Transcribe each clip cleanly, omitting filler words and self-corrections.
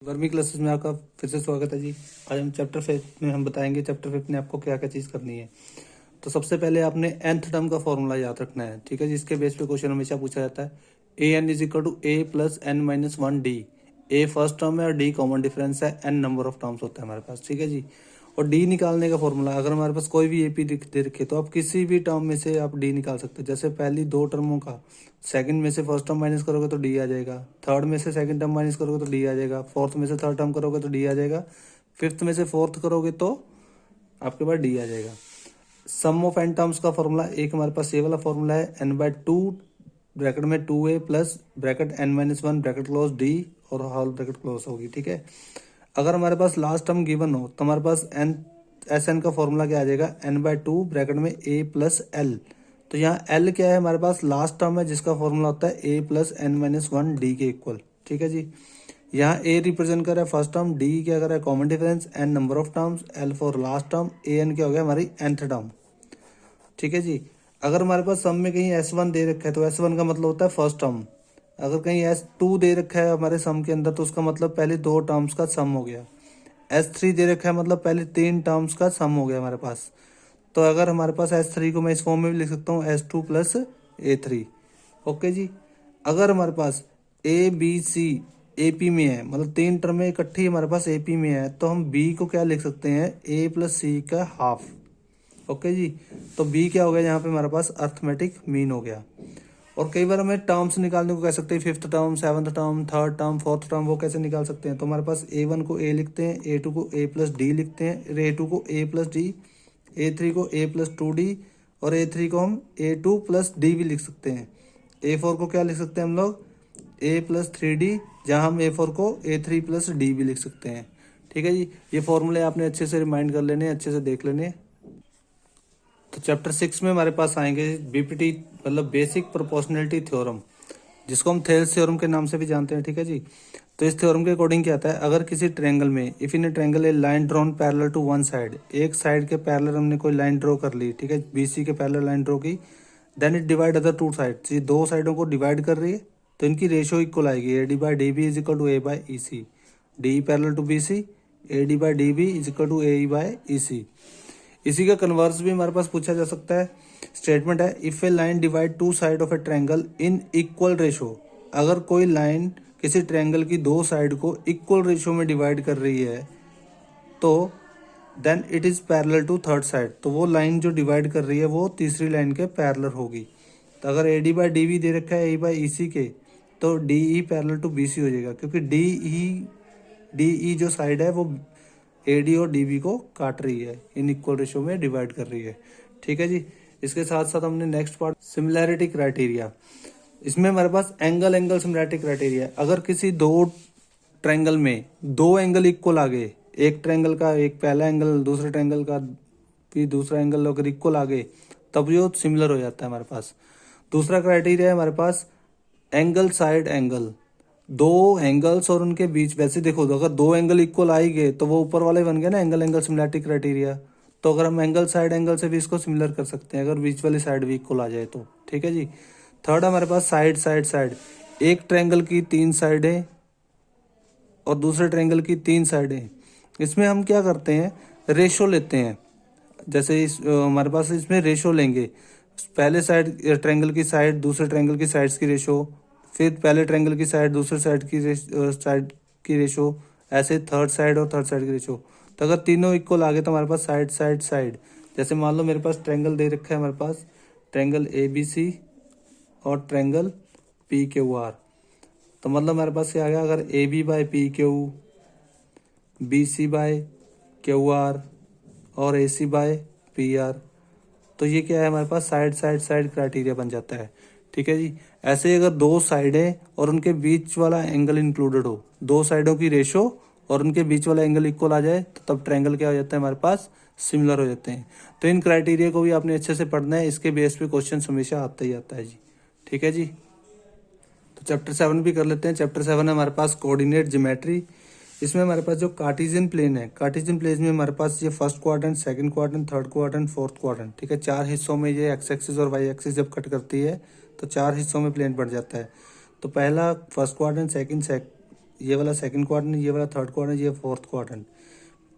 Vermi classes में आपका फिर से स्वागत है जी। आज हम चैप्टर 5 में हम बताएंगे चैप्टर 5 में आपको क्या क्या चीज़ करनी है। तो सबसे पहले आपने nth टर्म का फॉर्मूला याद रखना है, ठीक है, जिसके बेस पे क्वेश्चन हमेशा पूछा जाता है। A n is equal to a plus n minus one d. A first term है और डी कॉमन डिफरेंस है, एन नंबर ऑफ टर्म्स होता है हमारे पास, ठीक है जी। और डी निकालने का फॉर्मूला, अगर हमारे पास कोई भी एपी दे रखे तो आप किसी भी टर्म में से आप डी निकाल सकते हैं। जैसे पहली दो टर्मों का सेकंड में से फर्स्ट टर्म माइनस करोगे तो डी आ जाएगा, थर्ड में से सेकंड टर्म माइनस करोगे तो डी आ जाएगा, फोर्थ में से थर्ड टर्म करोगे तो डी आ जाएगा, फिफ्थ में से फोर्थ करोगे तो आपके पास डी आ जाएगा। सम ऑफ एन टर्म्स का फॉर्मूला एक हमारे पास ये वाला फॉर्मूला है, एन बाय टू ब्रैकेट में two a plus bracket n minus one bracket close d और होल ब्रैकेट क्लोज होगी, ठीक है। अगर हमारे पास लास्ट टर्म गिवन हो तो हमारे पास एन एस एन का फॉर्मूला क्या आ जाएगा, एन बाय टू ब्रैकेट में ए प्लस एल। तो यहाँ एल क्या है, हमारे पास लास्ट टर्म है जिसका फॉर्मूला होता है a plus n minus one d के इक्वल, ठीक है जी। यहाँ ए रिप्रेजेंट कर रहा है फर्स्ट टर्म, डी क्या कर रहा है common difference, n number of terms, l for last term, a n क्या हो गया हमारी nth टर्म, ठीक है जी। अगर हमारे पास सम में कहीं S1 दे रखा है तो S1 का मतलब होता है फर्स्ट टर्म। अगर कहीं S2 दे रखा है हमारे सम के अंदर तो उसका मतलब पहले दो टर्म्स का सम हो गया। S3 दे रखा है मतलब पहले तीन टर्म्स का सम हो गया हमारे पास। तो अगर हमारे पास S3 को मैं इस फॉर्म में भी लिख सकता हूँ S2 प्लस A3, ओके जी। अगर हमारे पास ए बी सी AP में है, मतलब तीन टर्में इकट्ठी हमारे पास AP में है, तो हम B को क्या लिख सकते हैं, A प्लस C का हाफ, ओके जी। तो बी क्या हो गया यहाँ पे हमारे पास अर्थमेटिक मीन हो गया। और कई बार हमें टर्म्स निकालने को कह सकते हैं, fifth term, seventh term, third term, fourth term, वो कैसे निकाल सकते हैं। तो हमारे पास A1 को A लिखते हैं, A2 को A प्लस डी लिखते हैं, A2 को A प्लस डी, A3 को A प्लस टू डी और A3 को हम A2 प्लस डी भी लिख सकते हैं। A4 को क्या लिख सकते हैं हम लोग, A प्लस थ्री डी, जहाँ हम A4 को A3 प्लस डी भी लिख सकते हैं, ठीक है जी। ये फॉर्मूले आपने अच्छे से रिमाइंड कर लेने, अच्छे से देख लेने। तो चैप्टर 6 में हमारे पास आएंगे बीपीटी, मतलब बेसिक प्रोपोर्शनलिटी थ्योरम, जिसको हम थेल्स थ्योरम के नाम से भी जानते हैं, ठीक है जी। तो इस थ्योरम के अकॉर्डिंग क्या आता है, अगर किसी ट्रायंगल में if in a triangle a line drawn parallel to one side, एक साइड के पैरेलल हमने कोई लाइन ड्रॉ कर ली, ठीक है, बीसी के पैरेलल लाइन ड्रॉ की, then it divide other two side, ये दो साइडों को डिवाइड कर रही है तो इनकी रेशियो इक्वल आएगी, A D by D B is equal to A by E C, D parallel to B C, A D by D B is equal to A by E C. इसी का converse भी हमारे पास पूछा जा सकता है। Statement है, if A line divide two side of A triangle in equal ratio, अगर कोई लाइन किसी ट्रायंगल की दो साइड को इक्वल रेशो में डिवाइड कर रही है तो then it is parallel to third side, तो वो लाइन जो डिवाइड कर रही है वो तीसरी लाइन के पैरेलल होगी। तो अगर A D by D B दे रखा है ए बाई ई सी के, तो D E parallel to B C हो जाएगा, क्योंकि डी ई जो साइड है वो एडी और डीबी को काट रही है, इन इक्वल रेशो में डिवाइड कर रही है, ठीक है जी। इसके साथ साथ हमने नेक्स्ट पार्ट सिमिलैरिटी क्राइटेरिया, इसमें हमारे पास एंगल सिमिलैरिटी क्राइटेरिया है। अगर किसी दो ट्रायंगल में दो एंगल इक्वल आ गए, एक ट्रायंगल का एक पहला एंगल, दूसरे ट्रायंगल का भी दूसरा एंगल अगर इक्वल आ गए तब जो सिमिलर हो जाता है हमारे पास। दूसरा क्राइटेरिया है हमारे पास एंगल साइड एंगल, दो एंगल्स और उनके बीच, वैसे देखो तो अगर दो एंगल इक्वल आ ही गए तो वो ऊपर वाले बन गए ना एंगल सिमिलैरिटी क्राइटेरिया। तो अगर हम एंगल साइड एंगल से भी इसको सिमिलर कर सकते हैं अगर बीच वाली साइड भी इक्वल आ जाए तो, ठीक है जी। थर्ड हमारे पास साइड साइड साइड, एक ट्रायंगल की तीन साइडें और दूसरे ट्रायंगल की तीन साइडें, इसमें हम क्या करते हैं, रेशो लेते हैं। जैसे इस हमारे पास इसमें रेशो लेंगे, पहले साइड ट्रायंगल की साइड दूसरे ट्रायंगल की साइड्स की रेशो, फिर पहले ट्रायंगल की साइड दूसरे साइड की रेशो, ऐसे थर्ड साइड और थर्ड साइड की रेशो। तो अगर तीनों इक्वल आ गए तो हमारे पास साइड साइड साइड, जैसे मान लो मेरे पास ट्रायंगल दे रखा है, हमारे पास ट्रायंगल ए बी सी और ट्रायंगल पी क्यू आर। तो मतलब हमारे पास क्या आ गया, अगर a b by p q, b c by q r और a c by p r, तो ये क्या है हमारे पास साइड साइड साइड क्राइटेरिया बन जाता है, ठीक है जी। ऐसे अगर दो साइडें और उनके बीच वाला एंगल इंक्लूडेड हो, दो साइडों की रेशो और उनके बीच वाला एंगल इक्वल आ जाए तो तब ट्रायंगल क्या हो जाता है हमारे पास, सिमिलर हो जाते हैं। तो इन क्राइटेरिया को भी आपने अच्छे से पढ़ना है, इसके बेस पे क्वेश्चन हमेशा आता ही आता है जी, ठीक है जी। तो चैप्टर 7 भी कर लेते हैं। चैप्टर 7 है हमारे पास कोऑर्डिनेट ज्योमेट्री। इसमें हमारे पास जो कार्टेशियन प्लेन है, कार्टेशियन प्लेन में हमारे पास ये first quadrant, second quadrant, third quadrant, fourth quadrant, ठीक है, चार हिस्सों में ये एक्स एक्सिस और वाई एक्सिस जब कट करती है तो चार हिस्सों में प्लेन बढ़ जाता है। तो पहला फर्स्ट क्वाड्रेंट, सेकंड ये वाला सेकंड क्वाड्रेंट, ये वाला थर्ड क्वाड्रेंट, ये फोर्थ क्वाड्रेंट।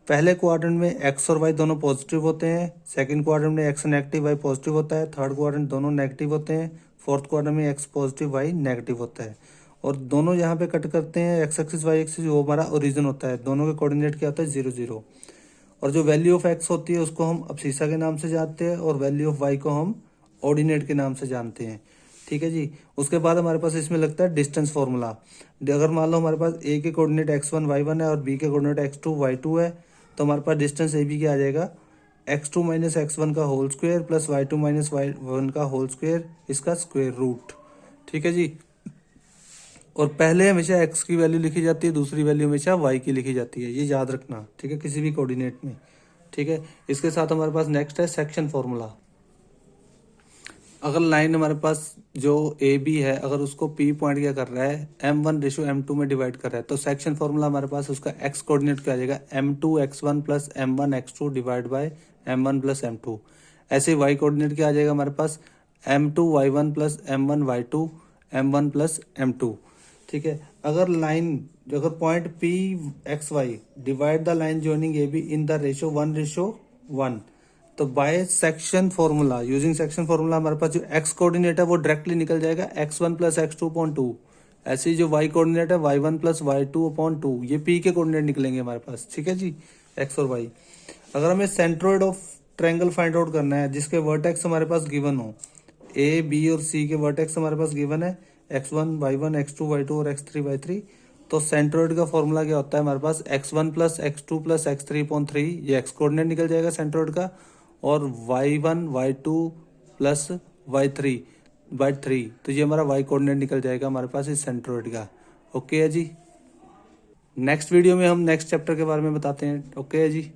पहले क्वाड्रेंट में एक्स और वाई दोनों पॉजिटिव होते हैं, सेकंड क्वाड्रेंट में एक्स नेगेटिव वाई पॉजिटिव होता है, थर्ड क्वाड्रेंट दोनों नेगेटिव होते हैं, फोर्थ क्वाड्रेंट में एक्स पॉजिटिव वाई नेगेटिव होता है। और दोनों यहाँ पे कट करते हैं, एक्स एक्सिस वाई एक्सिस, वो हमारा ओरिजिन होता है। दोनों के कोऑर्डिनेट क्या होता है, 0 0। और जो वैल्यू ऑफ एक्स होती है उसको हम अब्सिसा के नाम से जानते हैं, और वैल्यू ऑफ वाई को हम ऑर्डिनेट के नाम से जानते हैं। ठीक है जी। उसके बाद हमारे पास इसमें लगता है डिस्टेंस फॉर्मूला। अगर मान लो हमारे पास ए के कोऑर्डिनेट x1 y1 है और बी के कोऑर्डिनेट x2 y2 है, तो हमारे पास डिस्टेंस ए बी क्या आ जाएगा, x2 माइनस एक्स1 का whole square plus y2 minus y1 का होल स्क्वायर, इसका स्क्वायर रूट। ठीक है जी। और पहले हमेशा x की वैल्यू लिखी जाती है, दूसरी वैल्यू हमेशा y की लिखी जाती है, ये याद रखना। ठीक है, किसी भी कोऑर्डिनेट में। ठीक है। इसके साथ हमारे पास नेक्स्ट है सेक्शन फॉर्मूला। अगर लाइन हमारे पास जो ए बी है, अगर उसको पी पॉइंट क्या कर रहा है, m1:m2 में डिवाइड कर रहा है, तो सेक्शन फॉर्मूला हमारे पास उसका एक्स कोऑर्डिनेट क्या आ जाएगा, m2x1 plus m1x2 divide by m1 plus m2। ऐसे वाई कोऑर्डिनेट क्या आ जाएगा हमारे पास, m2y1 plus m1y2 m1 plus m2। ठीक है। अगर point p x y divide the line joining a b in the ratio 1:1, तो by section formula, using section formula हमारे पास जो एक्स कोऑर्डिनेट है वो डायरेक्टली निकल जाएगा x1 प्लस x2/2। ऐसे ही जो वाई कोऑर्डिनेट है y1 प्लस y2/2, ये पी के कोऑर्डिनेट निकलेंगे हमारे पास। ठीक है जी, एक्स और वाई। अगर हमें centroid of triangle find out करना है जिसके वर्टेक्स हमारे पास गिवन हो, ए बी और सी के वर्टेक्स हमारे पास गिवन है, x1 y1 x2 y2 और x3 y3, तो सेंट्रोइड का फॉर्मूला क्या होता है हमारे पास, x1 plus x2 plus x3/3, ये एक्स कोऑर्डिनेट निकल जाएगा सेंट्रोइड का, और y1 y2 प्लस y3/3, तो ये हमारा y कोऑर्डिनेट निकल जाएगा हमारे पास इस सेंट्रोइड का। ओके है जी। नेक्स्ट वीडियो में हम नेक्स्ट चैप्टर के बारे में बताते हैं। ओके है जी।